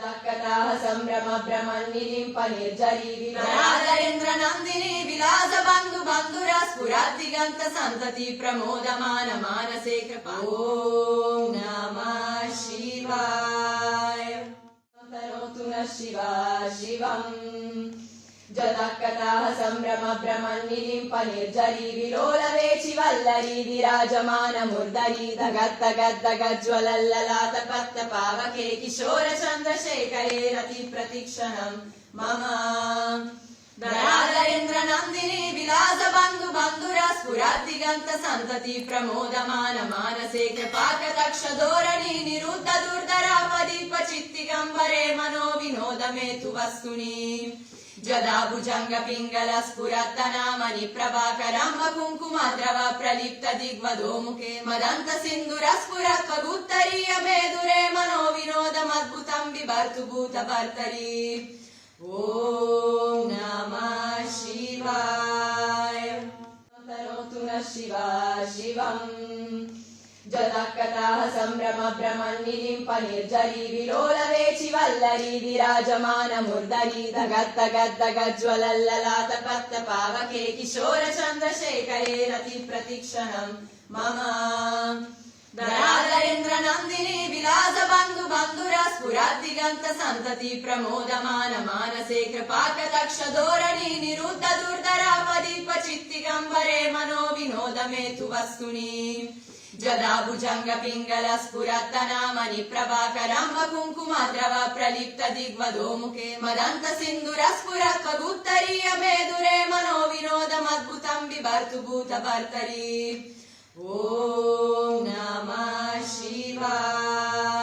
जतकथाः सम्भ्रम भ्रमन्निलिम्प निर्झरी विराधरेन्द्र नन्दिनी विलास बन्धु बन्धुरा स्फुरद्दिगन्त सन्तति प्रमोदमान मानसे कृपा ॐ नमः शिवाय तनोतु नः शिवा शिवम् जतकथाः सम्भ्रम भ्रमन्निलिम्प निर्झरी विलोलवेचि वल्लरी विराजमान मुर्दरी धगद्धगद्धगज्ज्वलल्ललाट पत्त पावके किशोर चन्द्रशेखरे रति प्रतिक्षणम् मम धराधरेन्द्र नन्दिनी विलास बन्धु बन्धुरा स्फुरद्दिगन्त सन्तति प्रमोदमान मानसे कृपाकटाक्ष धोरणी निरुद्ध दुर्धरापदीप चित्तिगम्बरे मनो विनोद मे तु वस्तुनि जदा भुजंग पिंगल स्फुरत्तनामनि प्रभाकरम्ब कुङ्कुमद्रव प्रलिप्त दिग्वधो मुखे मदन्त सिन्दूर स्फुरत्वगुत्तरीय मेदुरे मनो विनोदमद्भुतं बिभर्तु भूतभर्तरी ॐ नमः शिवाय तनोतु नः शिवा शिवम् जतकथाः सम्भ्रम भ्रमन्निलिम्प निर्झरी विलोलवेचि वल्लरी विराजमान मुर्दरी धगद्धगद्धगज्ज्वलल्ललाट पत्त पावके किशोर चन्द्रशेखरे रति प्रतिक्षणम् मम धराधरेन्द्र नन्दिनी विलास बन्धु बन्धुरा स्फुरद्दिगन्त सन्तति प्रमोदमान मानसे कृपाकटाक्ष धोरणी निरुद्ध दुर्धरापदीप चित्तिगम्बरे मनो विनोद मे तु वस्तुनि जदा भुजंग पिंगल स्फुरत्तनामनि प्रभाकरम्ब कुङ्कुमद्रव प्रलिप्त दिग्वधो मुखे मदन्त सिन्दूर स्फुरत्वगुत्तरीय मेदुरे मनो विनोदमद्भुतं बिभर्तु भूतभर्तरी ॐ नमः शिवाय।